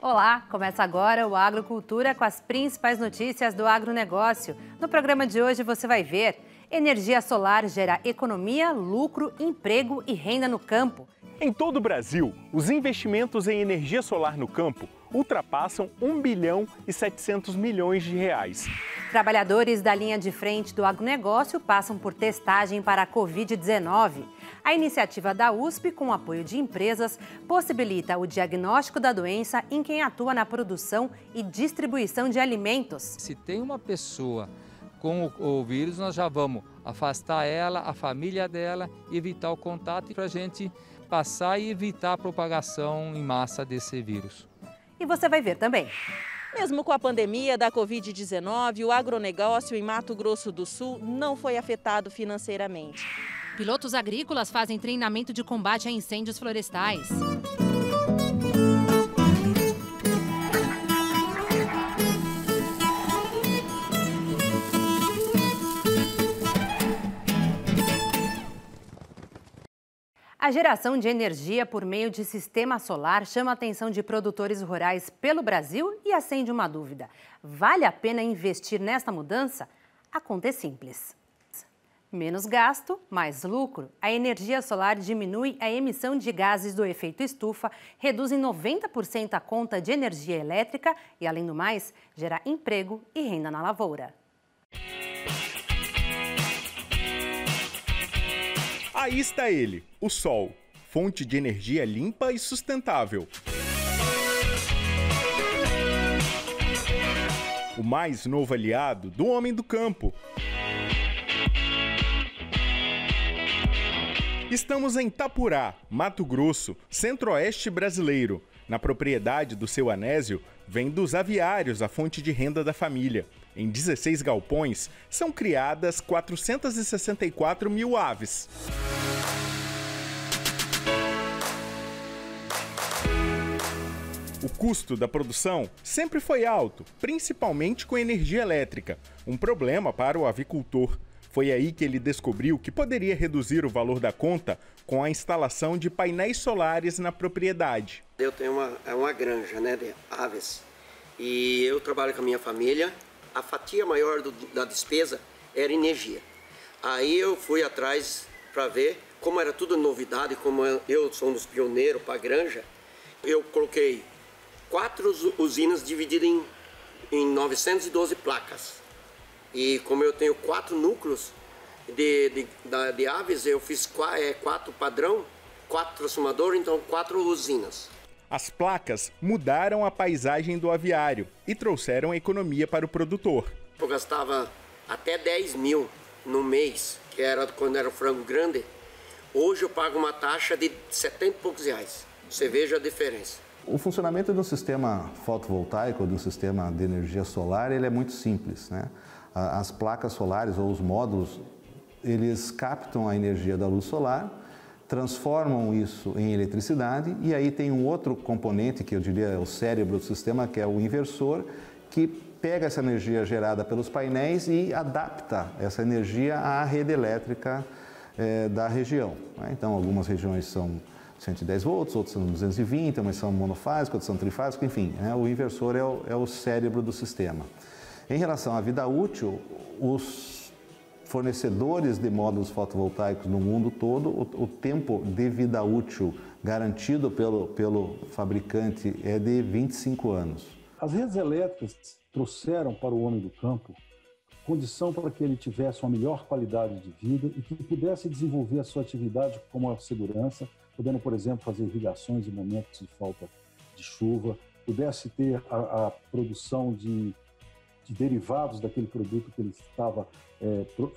Olá, começa agora o Agrocultura com as principais notícias do agronegócio. No programa de hoje você vai ver: energia solar gera economia, lucro, emprego e renda no campo. Em todo o Brasil, os investimentos em energia solar no campo ultrapassam 1 bilhão e 700 milhões de reais. Trabalhadores da linha de frente do agronegócio passam por testagem para a Covid-19. A iniciativa da USP, com o apoio de empresas, possibilita o diagnóstico da doença em quem atua na produção e distribuição de alimentos. Se tem uma pessoa com o vírus, nós já vamos afastar ela, a família dela, evitar o contato para a gente passar e evitar a propagação em massa desse vírus. E você vai ver também. Mesmo com a pandemia da Covid-19, o agronegócio em Mato Grosso do Sul não foi afetado financeiramente. Pilotos agrícolas fazem treinamento de combate a incêndios florestais. A geração de energia por meio de sistema solar chama a atenção de produtores rurais pelo Brasil e acende uma dúvida: vale a pena investir nesta mudança? A conta é simples. Menos gasto, mais lucro. A energia solar diminui a emissão de gases do efeito estufa, reduz em 90% a conta de energia elétrica e, além do mais, gera emprego e renda na lavoura. Aí está ele, o sol, fonte de energia limpa e sustentável. O mais novo aliado do homem do campo. Estamos em Itapurá, Mato Grosso, centro-oeste brasileiro. Na propriedade do seu Anésio, vem dos aviários a fonte de renda da família. Em 16 galpões, são criadas 464 mil aves. O custo da produção sempre foi alto, principalmente com energia elétrica, um problema para o avicultor. Foi aí que ele descobriu que poderia reduzir o valor da conta com a instalação de painéis solares na propriedade. Eu tenho uma granja, de aves, e eu trabalho com a minha família. A fatia maior da despesa era energia. Aí eu fui atrás para ver como era tudo novidade, como eu sou um dos pioneiros para a granja. Eu coloquei 4 usinas divididas em 912 placas. E como eu tenho 4 núcleos de aves, eu fiz 4 padrão, 4 transformadores, então 4 usinas. As placas mudaram a paisagem do aviário e trouxeram economia para o produtor. Eu gastava até 10 mil no mês, que era quando era o frango grande. Hoje eu pago uma taxa de 70 e poucos reais. Você veja a diferença. O funcionamento de um sistema fotovoltaico, de um sistema de energia solar, ele é muito simples, né? As placas solares ou os módulos, eles captam a energia da luz solar, transformam isso em eletricidade e aí tem um outro componente que eu diria é o cérebro do sistema, que é o inversor, que pega essa energia gerada pelos painéis e adapta essa energia à rede elétrica da região, né? Então, algumas regiões são 110 volts, outras são 220, umas são monofásicas, outras são trifásicas, enfim, né? O inversor é o cérebro do sistema. Em relação à vida útil, os fornecedores de módulos fotovoltaicos no mundo todo, o tempo de vida útil garantido pelo fabricante é de 25 anos. As redes elétricas trouxeram para o homem do campo condição para que ele tivesse uma melhor qualidade de vida e que pudesse desenvolver a sua atividade com a segurança, podendo, por exemplo, fazer irrigações em momentos de falta de chuva, pudesse ter a produção de derivados daquele produto que ele estava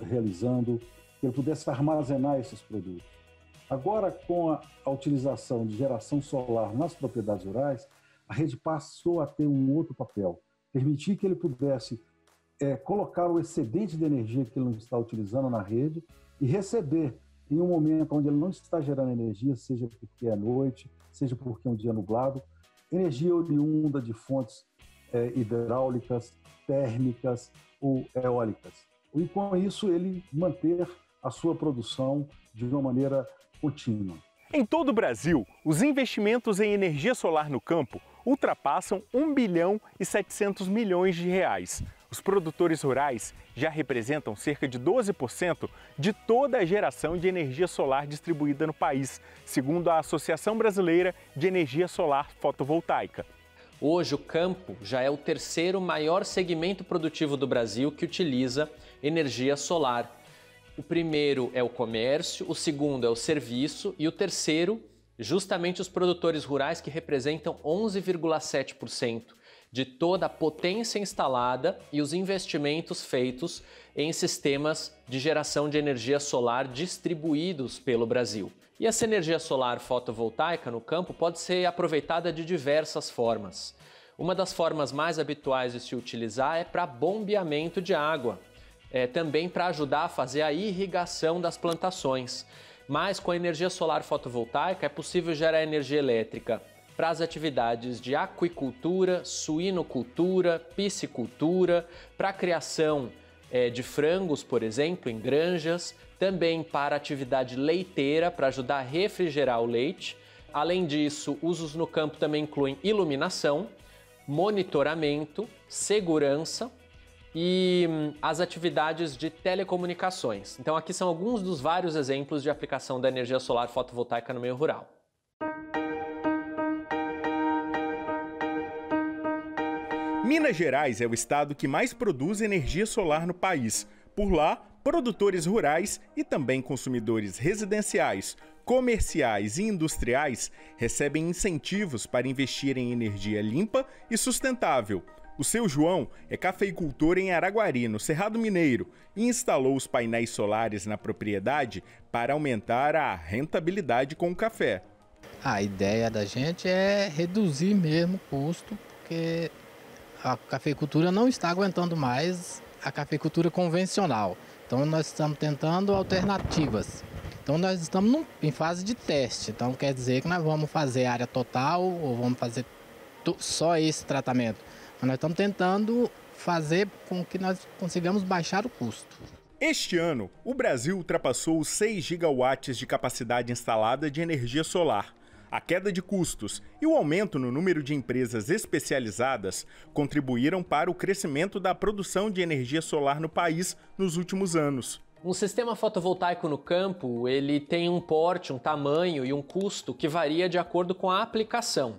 realizando, que ele pudesse armazenar esses produtos. Agora, com a utilização de geração solar nas propriedades rurais, a rede passou a ter um outro papel, permitir que ele pudesse colocar o excedente de energia que ele não está utilizando na rede e receber em um momento onde ele não está gerando energia, seja porque é noite, seja porque é um dia nublado, energia oriunda de fontes hidráulicas, térmicas ou eólicas. E com isso ele manter a sua produção de uma maneira contínua. Em todo o Brasil, os investimentos em energia solar no campo ultrapassam 1 bilhão e 700 milhões de reais. Os produtores rurais já representam cerca de 12% de toda a geração de energia solar distribuída no país, segundo a Associação Brasileira de Energia Solar Fotovoltaica. Hoje, o campo já é o terceiro maior segmento produtivo do Brasil que utiliza energia solar. O primeiro é o comércio, o segundo é o serviço e o terceiro, justamente os produtores rurais, que representam 11,7% de toda a potência instalada e os investimentos feitos em sistemas de geração de energia solar distribuídos pelo Brasil. E essa energia solar fotovoltaica no campo pode ser aproveitada de diversas formas. Uma das formas mais habituais de se utilizar é para bombeamento de água. Também para ajudar a fazer a irrigação das plantações. Mas com a energia solar fotovoltaica é possível gerar energia elétrica para as atividades de aquicultura, suinocultura, piscicultura, para a criação de frangos, por exemplo, em granjas, também para a atividade leiteira, para ajudar a refrigerar o leite. Além disso, usos no campo também incluem iluminação, monitoramento, segurança e as atividades de telecomunicações. Então aqui são alguns dos vários exemplos de aplicação da energia solar fotovoltaica no meio rural. Minas Gerais é o estado que mais produz energia solar no país. Por lá, produtores rurais e também consumidores residenciais, comerciais e industriais recebem incentivos para investir em energia limpa e sustentável. O seu João é cafeicultor em Araguari, no Cerrado Mineiro, e instalou os painéis solares na propriedade para aumentar a rentabilidade com o café. A ideia da gente é reduzir mesmo o custo, porque a cafeicultura não está aguentando mais a cafeicultura convencional. Então nós estamos tentando alternativas. Então nós estamos em fase de teste. Então quer dizer que nós vamos fazer área total ou vamos fazer só esse tratamento. Mas nós estamos tentando fazer com que nós consigamos baixar o custo. Este ano, o Brasil ultrapassou os 6 gigawatts de capacidade instalada de energia solar. A queda de custos e o aumento no número de empresas especializadas contribuíram para o crescimento da produção de energia solar no país nos últimos anos. Um sistema fotovoltaico no campo, ele tem um porte, um tamanho e um custo que varia de acordo com a aplicação.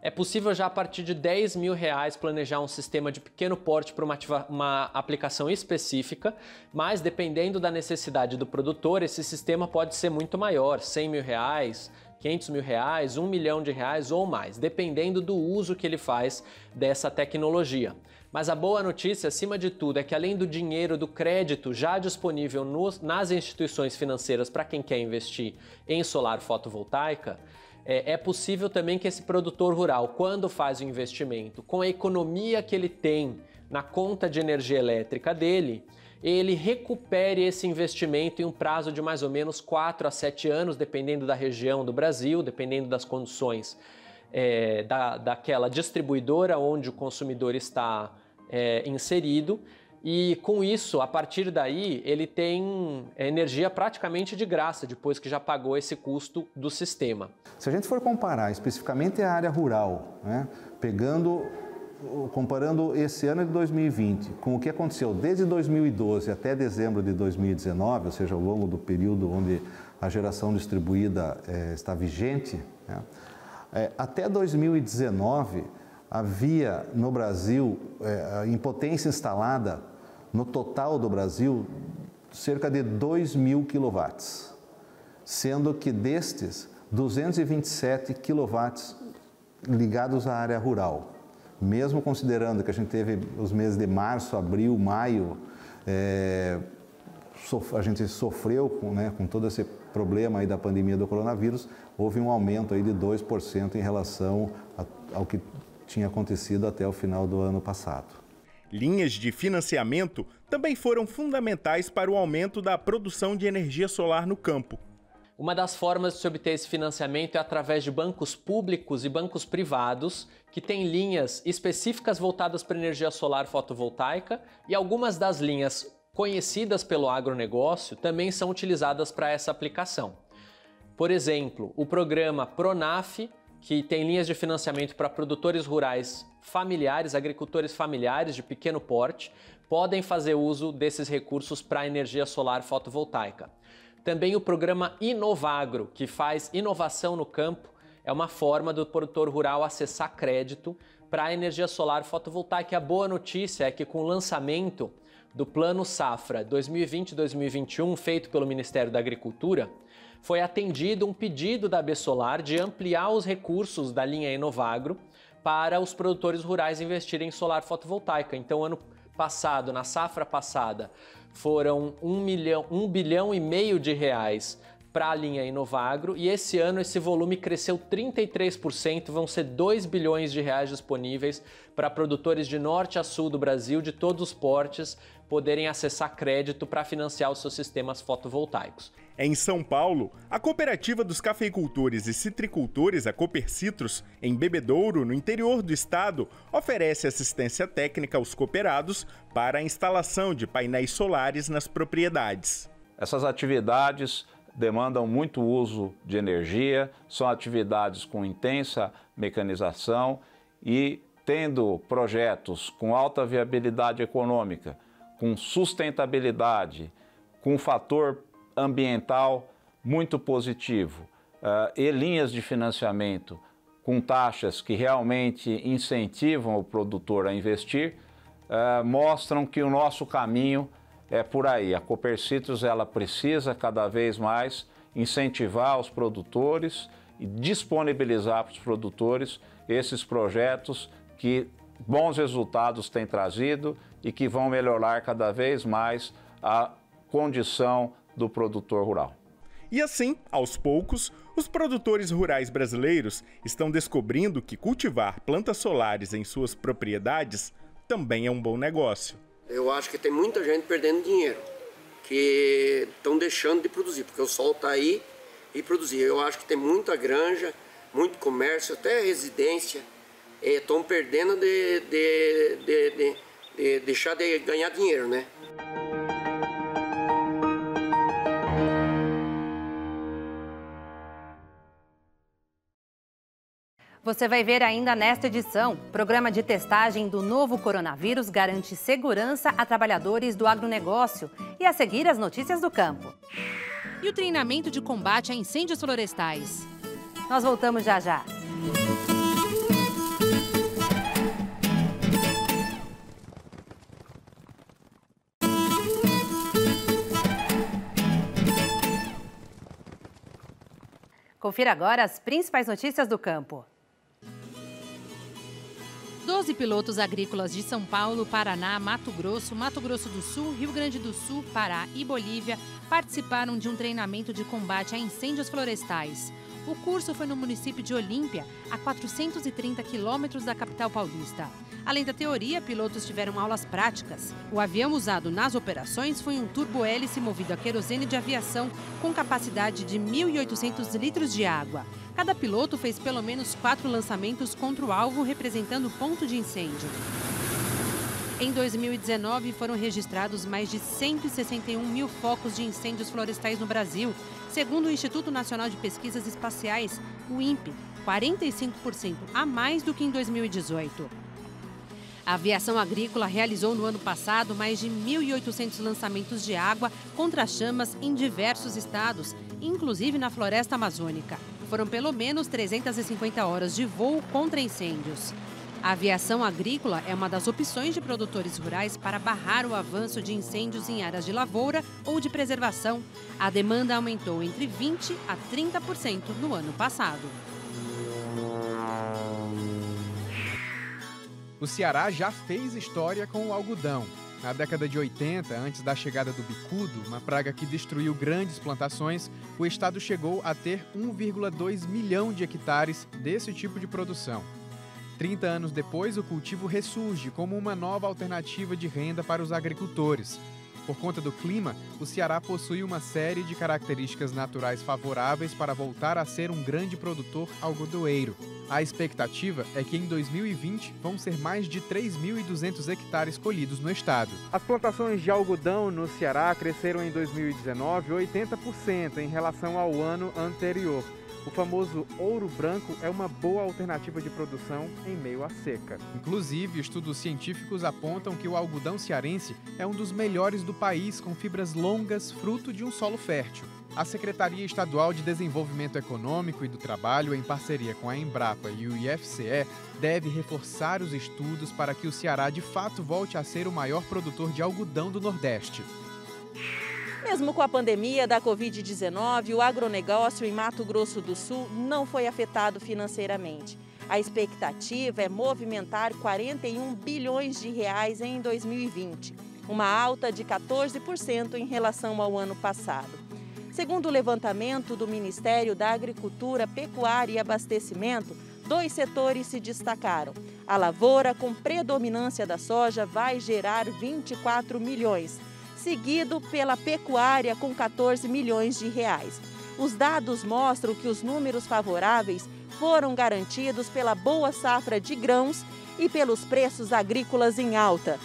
É possível já a partir de R$10 mil planejar um sistema de pequeno porte para uma aplicação específica, mas dependendo da necessidade do produtor, esse sistema pode ser muito maior, R$100 mil, R$500 mil, R$1 milhão ou mais, dependendo do uso que ele faz dessa tecnologia. Mas a boa notícia, acima de tudo, é que além do dinheiro, do crédito já disponível nas instituições financeiras para quem quer investir em solar fotovoltaica, é possível também que esse produtor rural, quando faz o investimento, com a economia que ele tem na conta de energia elétrica dele, ele recupere esse investimento em um prazo de mais ou menos 4 a 7 anos, dependendo da região do Brasil, dependendo das condições daquela distribuidora onde o consumidor está inserido. E com isso, a partir daí, ele tem energia praticamente de graça, depois que já pagou esse custo do sistema. Se a gente for comparar especificamente a área rural, né, comparando esse ano de 2020 com o que aconteceu desde 2012 até dezembro de 2019, ou seja, ao longo do período onde a geração distribuída está vigente, né, até 2019 havia no Brasil, em potência instalada, no total do Brasil, cerca de 2 mil quilowatts, sendo que destes, 227 quilowatts ligados à área rural. Mesmo considerando que a gente teve os meses de março, abril, maio, a gente sofreu com todo esse problema aí da pandemia do coronavírus, houve um aumento aí de 2% em relação ao que tinha acontecido até o final do ano passado. Linhas de financiamento também foram fundamentais para o aumento da produção de energia solar no campo. Uma das formas de se obter esse financiamento é através de bancos públicos e bancos privados, que têm linhas específicas voltadas para energia solar fotovoltaica, e algumas das linhas conhecidas pelo agronegócio também são utilizadas para essa aplicação. Por exemplo, o programa Pronaf, que tem linhas de financiamento para produtores rurais familiares, agricultores familiares de pequeno porte, podem fazer uso desses recursos para energia solar fotovoltaica. Também o programa Inovagro, que faz inovação no campo, é uma forma do produtor rural acessar crédito para a energia solar fotovoltaica. A boa notícia é que com o lançamento do Plano Safra 2020-2021, feito pelo Ministério da Agricultura, foi atendido um pedido da ABSolar de ampliar os recursos da linha Inovagro para os produtores rurais investirem em solar fotovoltaica. Então, ano passado, na safra passada, foram 1,5 bilhão de reais para a linha Inovagro, e esse ano esse volume cresceu 33%, vão ser 2 bilhões de reais disponíveis para produtores de norte a sul do Brasil, de todos os portes, poderem acessar crédito para financiar os seus sistemas fotovoltaicos. Em São Paulo, a Cooperativa dos Cafeicultores e Citricultores, a Copercitros, em Bebedouro, no interior do estado, oferece assistência técnica aos cooperados para a instalação de painéis solares nas propriedades. Essas atividades demandam muito uso de energia, são atividades com intensa mecanização e, tendo projetos com alta viabilidade econômica, com sustentabilidade, com fator ambiental muito positivo e linhas de financiamento com taxas que realmente incentivam o produtor a investir, mostram que o nosso caminho é por aí. A Copercitros ela precisa cada vez mais incentivar os produtores e disponibilizar para os produtores esses projetos que bons resultados têm trazido e que vão melhorar cada vez mais a condição do produtor rural. E assim, aos poucos, os produtores rurais brasileiros estão descobrindo que cultivar plantas solares em suas propriedades também é um bom negócio. Eu acho que tem muita gente perdendo dinheiro, que estão deixando de produzir, porque o sol está aí e produzir. Eu acho que tem muita granja, muito comércio, até residência, estão perdendo de deixar de ganhar dinheiro, né? Você vai ver ainda nesta edição. Programa de testagem do novo coronavírus garante segurança a trabalhadores do agronegócio. E a seguir, as notícias do campo. E o treinamento de combate a incêndios florestais. Nós voltamos já já. Confira agora as principais notícias do campo. 12 pilotos agrícolas de São Paulo, Paraná, Mato Grosso do Sul, Rio Grande do Sul, Pará e Bolívia participaram de um treinamento de combate a incêndios florestais. O curso foi no município de Olímpia, a 430 quilômetros da capital paulista. Além da teoria, pilotos tiveram aulas práticas. O avião usado nas operações foi um turbohélice movido a querosene de aviação com capacidade de 1.800 litros de água. Cada piloto fez pelo menos 4 lançamentos contra o alvo, representando ponto de incêndio. Em 2019, foram registrados mais de 161 mil focos de incêndios florestais no Brasil, segundo o Instituto Nacional de Pesquisas Espaciais, o INPE, 45% a mais do que em 2018. A aviação agrícola realizou no ano passado mais de 1.800 lançamentos de água contra chamas em diversos estados, inclusive na floresta amazônica. Foram pelo menos 350 horas de voo contra incêndios. A aviação agrícola é uma das opções de produtores rurais para barrar o avanço de incêndios em áreas de lavoura ou de preservação. A demanda aumentou entre 20% a 30% no ano passado. O Ceará já fez história com o algodão. Na década de 80, antes da chegada do bicudo, uma praga que destruiu grandes plantações, o estado chegou a ter 1,2 milhão de hectares desse tipo de produção. 30 anos depois, o cultivo ressurge como uma nova alternativa de renda para os agricultores. Por conta do clima, o Ceará possui uma série de características naturais favoráveis para voltar a ser um grande produtor algodoeiro. A expectativa é que em 2020 vão ser mais de 3.200 hectares colhidos no estado. As plantações de algodão no Ceará cresceram em 2019 80% em relação ao ano anterior. O famoso ouro branco é uma boa alternativa de produção em meio à seca. Inclusive, estudos científicos apontam que o algodão cearense é um dos melhores do país, com fibras longas, fruto de um solo fértil. A Secretaria Estadual de Desenvolvimento Econômico e do Trabalho, em parceria com a Embrapa e o IFCE, deve reforçar os estudos para que o Ceará de fato volte a ser o maior produtor de algodão do Nordeste. Mesmo com a pandemia da Covid-19, o agronegócio em Mato Grosso do Sul não foi afetado financeiramente. A expectativa é movimentar 41 bilhões de reais em 2020, uma alta de 14% em relação ao ano passado. Segundo o levantamento do Ministério da Agricultura, Pecuária e Abastecimento, 2 setores se destacaram. A lavoura, com predominância da soja, vai gerar 24 milhões. Seguido pela pecuária com 14 milhões de reais. Os dados mostram que os números favoráveis foram garantidos pela boa safra de grãos e pelos preços agrícolas em alta.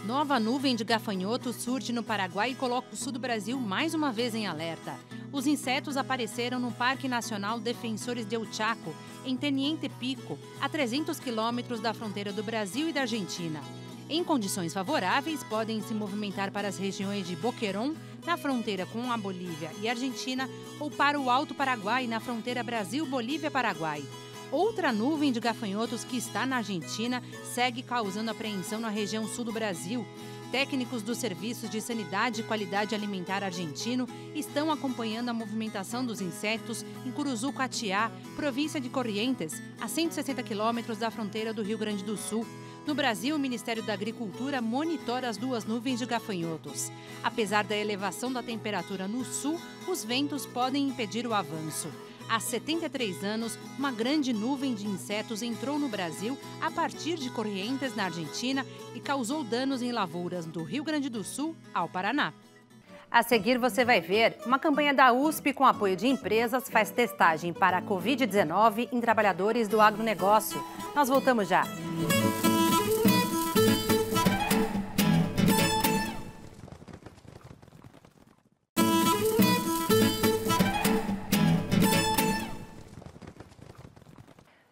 Nova nuvem de gafanhotos surge no Paraguai e coloca o sul do Brasil mais uma vez em alerta. Os insetos apareceram no Parque Nacional Defensores del Chaco, em Teniente Pico, a 300 quilômetros da fronteira do Brasil e da Argentina. Em condições favoráveis, podem se movimentar para as regiões de Boquerón, na fronteira com a Bolívia e a Argentina, ou para o Alto Paraguai, na fronteira Brasil-Bolívia-Paraguai. Outra nuvem de gafanhotos que está na Argentina segue causando apreensão na região sul do Brasil. Técnicos dos Serviços de Sanidade e Qualidade Alimentar argentino estão acompanhando a movimentação dos insetos em Curuzu-Catiá, província de Corrientes, a 160 quilômetros da fronteira do Rio Grande do Sul. No Brasil, o Ministério da Agricultura monitora as 2 nuvens de gafanhotos. Apesar da elevação da temperatura no sul, os ventos podem impedir o avanço. Há 73 anos, uma grande nuvem de insetos entrou no Brasil a partir de Corrientes, na Argentina, e causou danos em lavouras do Rio Grande do Sul ao Paraná. A seguir você vai ver, uma campanha da USP com apoio de empresas faz testagem para a Covid-19 em trabalhadores do agronegócio. Nós voltamos já.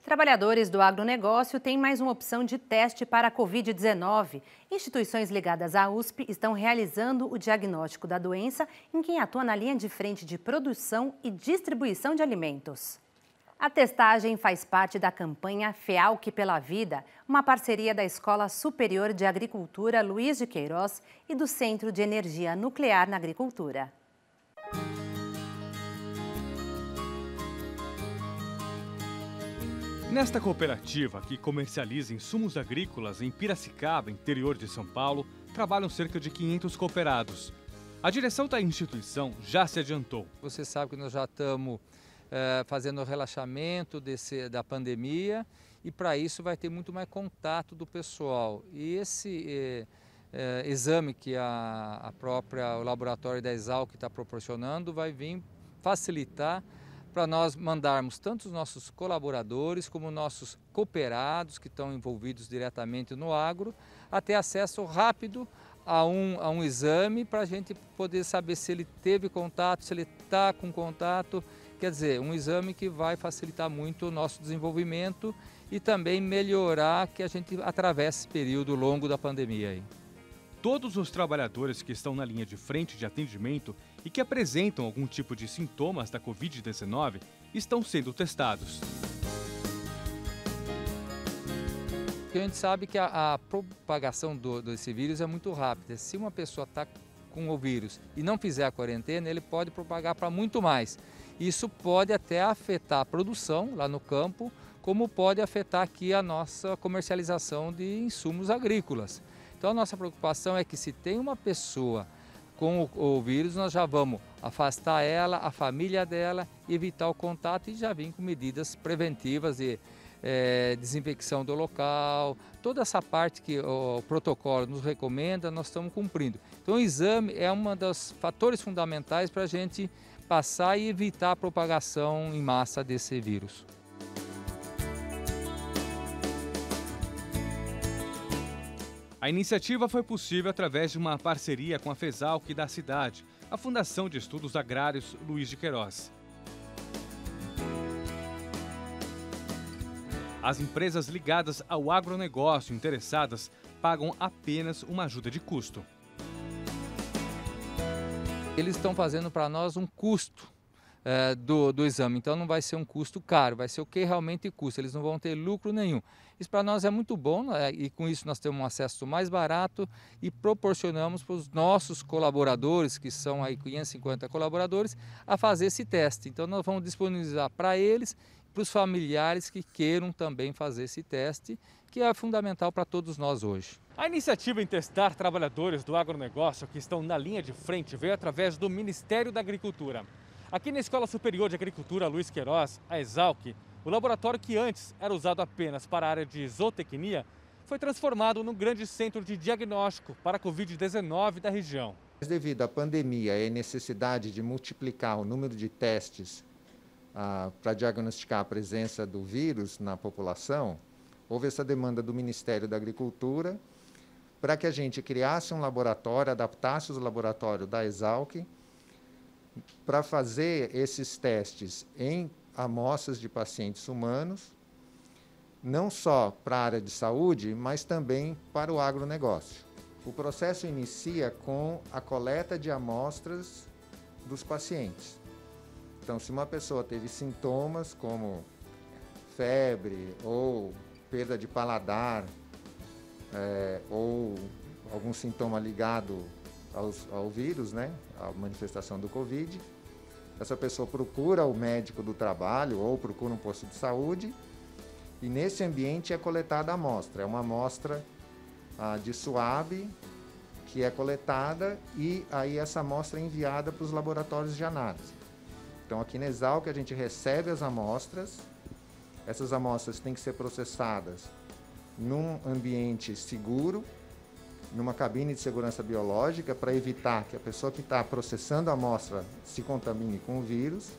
Trabalhadores do agronegócio têm mais uma opção de teste para a Covid-19. Instituições ligadas à USP estão realizando o diagnóstico da doença em quem atua na linha de frente de produção e distribuição de alimentos. A testagem faz parte da campanha FEALC pela Vida, uma parceria da Escola Superior de Agricultura Luiz de Queiroz e do Centro de Energia Nuclear na Agricultura. Nesta cooperativa, que comercializa insumos agrícolas em Piracicaba, interior de São Paulo, trabalham cerca de 500 cooperados. A direção da instituição já se adiantou. Você sabe que nós já estamos fazendo o relaxamento da pandemia e para isso vai ter muito mais contato do pessoal. E esse exame que o laboratório da Exalc está proporcionando vai vir facilitar para nós mandarmos tanto os nossos colaboradores como nossos cooperados que estão envolvidos diretamente no agro, a ter acesso rápido a um exame para a gente poder saber se ele teve contato, se ele está com contato. Quer dizer, um exame que vai facilitar muito o nosso desenvolvimento e também melhorar que a gente atravesse esse período longo da pandemia aí. Todos os trabalhadores que estão na linha de frente de atendimento e que apresentam algum tipo de sintomas da Covid-19 estão sendo testados. A gente sabe que a propagação desse vírus é muito rápida. Se uma pessoa está com o vírus e não fizer a quarentena, ele pode propagar para muito mais. Isso pode até afetar a produção lá no campo, como pode afetar aqui a nossa comercialização de insumos agrícolas. Então a nossa preocupação é que se tem uma pessoa com o vírus, nós já vamos afastar ela, a família dela, evitar o contato e já vir com medidas preventivas de desinfecção do local, toda essa parte que o protocolo nos recomenda, nós estamos cumprindo. Então o exame é um dos fatores fundamentais para a gente passar e evitar a propagação em massa desse vírus. A iniciativa foi possível através de uma parceria com a FESALC da cidade, a Fundação de Estudos Agrários Luiz de Queiroz. As empresas ligadas ao agronegócio interessadas pagam apenas uma ajuda de custo. Eles estão fazendo para nós um custo do exame, então não vai ser um custo caro, vai ser o que realmente custa, eles não vão ter lucro nenhum. Isso para nós é muito bom, e com isso nós temos um acesso mais barato e proporcionamos para os nossos colaboradores, que são aí 550 colaboradores, a fazer esse teste. Então nós vamos disponibilizar para eles, para os familiares que queiram também fazer esse teste, que é fundamental para todos nós hoje. A iniciativa em testar trabalhadores do agronegócio que estão na linha de frente veio através do Ministério da Agricultura. Aqui na Escola Superior de Agricultura Luiz Queiroz, a ESALC, o laboratório que antes era usado apenas para a área de zootecnia, foi transformado num grande centro de diagnóstico para a Covid-19 da região. Devido à pandemia e à necessidade de multiplicar o número de testes para diagnosticar a presença do vírus na população, houve essa demanda do Ministério da Agricultura para que a gente criasse um laboratório, adaptasse o laboratório da ESALC para fazer esses testes em amostras de pacientes humanos, não só para a área de saúde, mas também para o agronegócio. O processo inicia com a coleta de amostras dos pacientes. Então, se uma pessoa teve sintomas como febre ou perda de paladar, ou algum sintoma ligado ao vírus, né, a manifestação do Covid, essa pessoa procura o médico do trabalho ou procura um posto de saúde e nesse ambiente é coletada a amostra. É uma amostra de suave que é coletada e aí essa amostra é enviada para os laboratórios de análise. Então aqui na ESALC a gente recebe as amostras, essas amostras têm que ser processadas num ambiente seguro, numa cabine de segurança biológica para evitar que a pessoa que está processando a amostra se contamine com o vírus.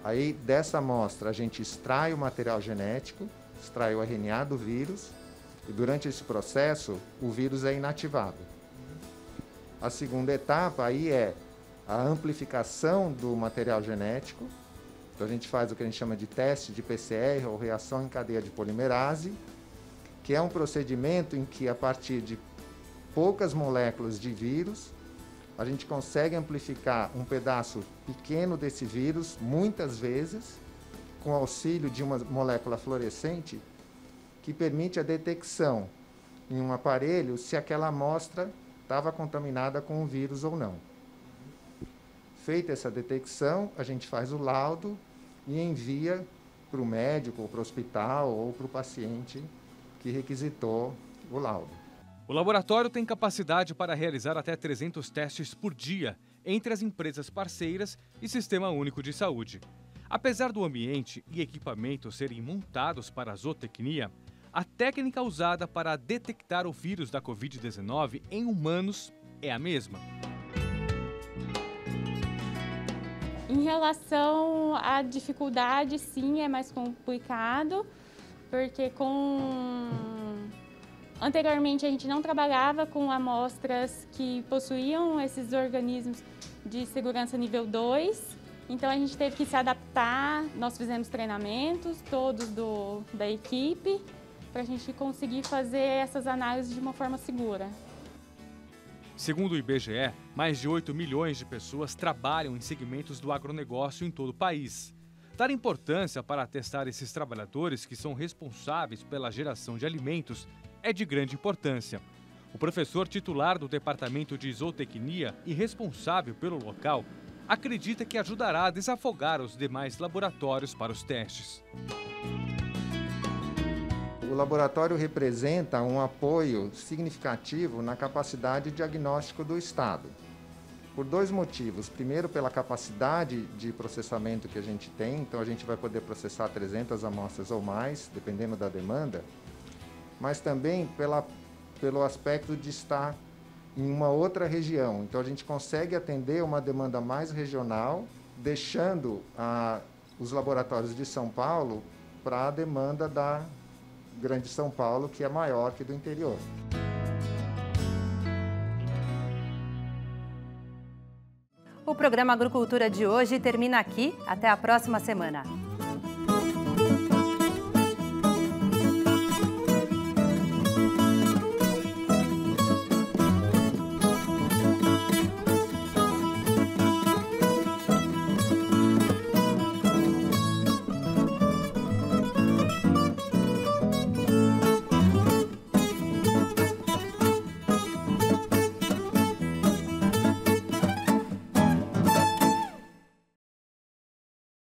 Aí dessa amostra a gente extrai o material genético, extrai o RNA do vírus e durante esse processo o vírus é inativado. A segunda etapa aí é a amplificação do material genético. Então a gente faz o que a gente chama de teste de PCR ou reação em cadeia de polimerase, que é um procedimento em que, a partir de poucas moléculas de vírus, a gente consegue amplificar um pedaço pequeno desse vírus, muitas vezes, com auxílio de uma molécula fluorescente, que permite a detecção em um aparelho se aquela amostra estava contaminada com o vírus ou não. Feita essa detecção, a gente faz o laudo e envia para o médico, ou para o hospital, ou para o paciente que requisitou o laudo. O laboratório tem capacidade para realizar até 300 testes por dia entre as empresas parceiras e Sistema Único de Saúde. Apesar do ambiente e equipamento serem montados para a zootecnia, a técnica usada para detectar o vírus da Covid-19 em humanos é a mesma. Em relação à dificuldade, sim, é mais complicado, porque anteriormente a gente não trabalhava com amostras que possuíam esses organismos de segurança nível 2, então a gente teve que se adaptar, nós fizemos treinamentos, todos da equipe, para a gente conseguir fazer essas análises de uma forma segura. Segundo o IBGE, mais de 8 milhões de pessoas trabalham em segmentos do agronegócio em todo o país. Dar importância para testar esses trabalhadores que são responsáveis pela geração de alimentos é de grande importância. O professor titular do Departamento de Zootecnia e responsável pelo local acredita que ajudará a desafogar os demais laboratórios para os testes. O laboratório representa um apoio significativo na capacidade de diagnóstico do Estado. Por dois motivos. Primeiro, pela capacidade de processamento que a gente tem, então a gente vai poder processar 300 amostras ou mais, dependendo da demanda, mas também pelo aspecto de estar em uma outra região. Então a gente consegue atender uma demanda mais regional, deixando os laboratórios de São Paulo para a demanda da Grande São Paulo, que é maior que do interior. O programa Agricultura de hoje termina aqui. Até a próxima semana.